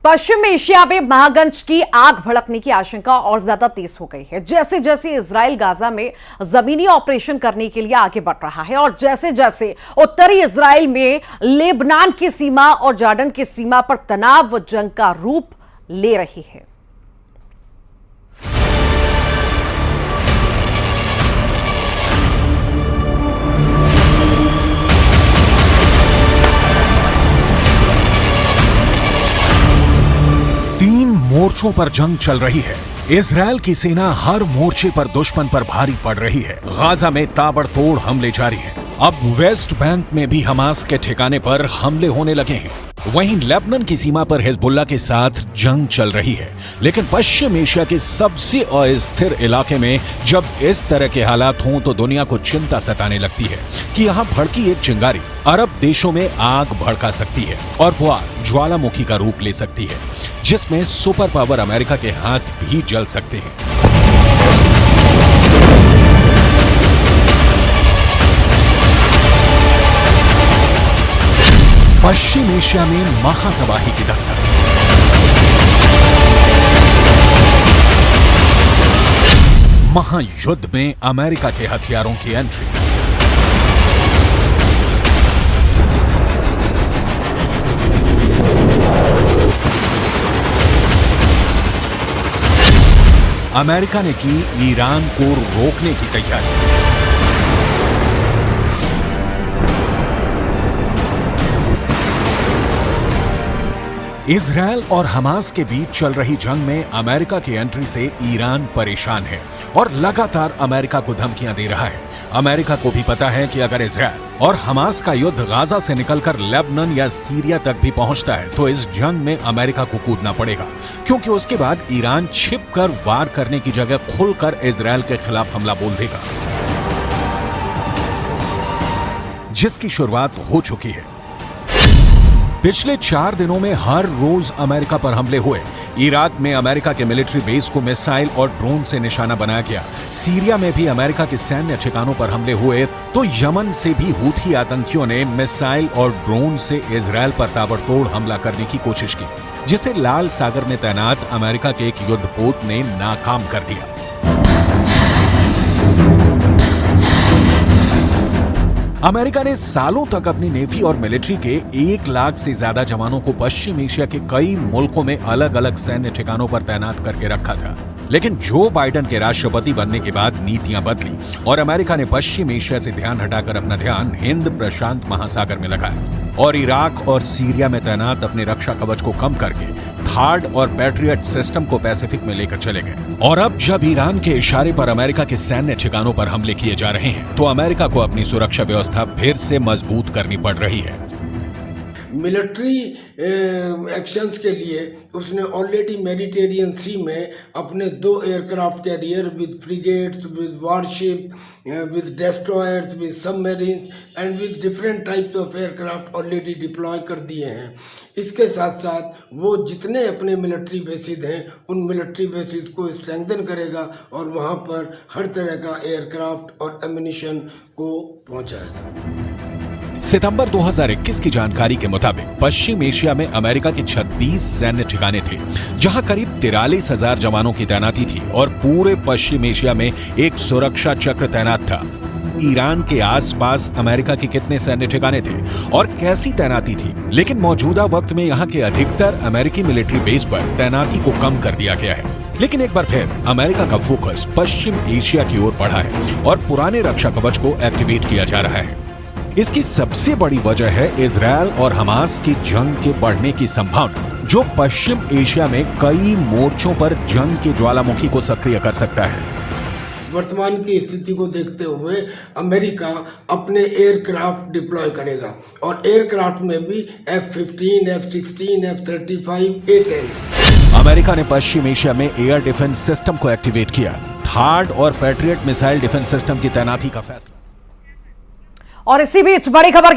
पश्चिम Asia में महागंज की आग भड़कने की आशंका और ज्यादा तेज हो गई है। जैसे जैसे इजराइल गाजा में जमीनी ऑपरेशन करने के लिए आगे बढ़ रहा है और जैसे जैसे उत्तरी इजराइल में लेबनान की सीमा और जॉर्डन की सीमा पर तनाव व जंग का रूप ले रही है। मोर्चों पर जंग चल रही है। इजरायल की सेना हर मोर्चे पर दुश्मन पर भारी पड़ रही है। गाजा में ताबड़तोड़ हमले जारी हैं। अब वेस्ट बैंक में भी हमास के ठिकाने पर हमले होने लगे हैं। वहीं लेबनान की सीमा पर हिजबुल्लाह के साथ जंग चल रही है। लेकिन पश्चिम एशिया के सबसे अस्थिर इलाके में जब इस तरह के हालात हों तो दुनिया को चिंता सताने लगती है कि यहाँ भड़की एक चिंगारी अरब देशों में आग भड़का सकती है और वो आग ज्वालामुखी का रूप ले सकती है, जिसमें सुपर पावर अमेरिका के हाथ भी जल सकते हैं। पश्चिम एशिया में महातबाही की दस्तक। महायुद्ध में अमेरिका के हथियारों की एंट्री। अमेरिका ने की ईरान को रोकने की तैयारी। इजरायल और हमास के बीच चल रही जंग में अमेरिका की एंट्री से ईरान परेशान है और लगातार अमेरिका को धमकियां दे रहा है। अमेरिका को भी पता है कि अगर इजरायल और हमास का युद्ध गाजा से निकलकर लेबनान या सीरिया तक भी पहुंचता है तो इस जंग में अमेरिका को कूदना पड़ेगा, क्योंकि उसके बाद ईरान छिपकर वार करने की जगह खुलकर इजरायल के खिलाफ हमला बोल देगा, जिसकी शुरुआत हो चुकी है। पिछले 4 दिनों में हर रोज अमेरिका पर हमले हुए। इराक में अमेरिका के मिलिट्री बेस को मिसाइल और ड्रोन से निशाना बनाया गया। सीरिया में भी अमेरिका के सैन्य ठिकानों पर हमले हुए तो यमन से भी हूथी आतंकियों ने मिसाइल और ड्रोन से इजरायल पर ताबड़तोड़ हमला करने की कोशिश की, जिसे लाल सागर में तैनात अमेरिका के एक युद्धपोत ने नाकाम कर दिया। अमेरिका ने सालों तक अपनी नेवी और मिलिट्री के 1 लाख से ज्यादा जवानों को पश्चिम एशिया के कई मुल्कों में अलग अलग सैन्य ठिकानों पर तैनात करके रखा था। लेकिन जो बाइडेन के राष्ट्रपति बनने के बाद नीतियां बदली और अमेरिका ने पश्चिम एशिया से ध्यान हटाकर अपना ध्यान हिंद प्रशांत महासागर में लगाया और इराक और सीरिया में तैनात अपने रक्षा कवच को कम करके थार्ड और पैट्रियट सिस्टम को पैसिफिक में लेकर चले गए। और अब जब ईरान के इशारे पर अमेरिका के सैन्य ठिकानों पर हमले किए जा रहे हैं तो अमेरिका को अपनी सुरक्षा व्यवस्था फिर से मजबूत करनी पड़ रही है। मिलिट्री एक्शंस के लिए उसने ऑलरेडी मेडिटेरियन सी में अपने 2 aircraft carrier with frigates, with warship, with destroyers, with submarines and with different types of aircraft already deploy कर दिए हैं। इसके साथ साथ वो जितने अपने मिलिट्री बेसिस हैं उन मिलिट्री बेसिस को स्ट्रेंथन करेगा और वहाँ पर हर तरह का एयरक्राफ्ट और एम्यूनिशन को पहुँचाएगा। सितंबर 2021 की जानकारी के मुताबिक पश्चिम एशिया में अमेरिका के 36 सैन्य ठिकाने थे, जहां करीब 43,000 जवानों की तैनाती थी और पूरे पश्चिम एशिया में एक सुरक्षा चक्र तैनात था। ईरान के आसपास अमेरिका के कितने सैन्य ठिकाने थे और कैसी तैनाती थी? लेकिन मौजूदा वक्त में यहाँ के अधिकतर अमेरिकी मिलिट्री बेस पर तैनाती को कम कर दिया गया है। लेकिन एक बार फिर अमेरिका का फोकस पश्चिम एशिया की ओर बढ़ा है और पुराने रक्षा कवच को एक्टिवेट किया जा रहा है। इसकी सबसे बड़ी वजह है इजरायल और हमास की जंग के बढ़ने की संभावना, जो पश्चिम एशिया में कई मोर्चों पर जंग के ज्वालामुखी को सक्रिय कर सकता है। वर्तमान की स्थिति को देखते हुए अमेरिका अपने एयरक्राफ्ट डिप्लॉय करेगा और एयरक्राफ्ट में भी F-15, F-16, F-35, A-10। America ने पश्चिम एशिया में एयर डिफेंस सिस्टम को एक्टिवेट किया। थार्ड और पैट्रियट मिसाइल डिफेंस सिस्टम की तैनाती का फैसला। और इसी बीच बड़ी खबर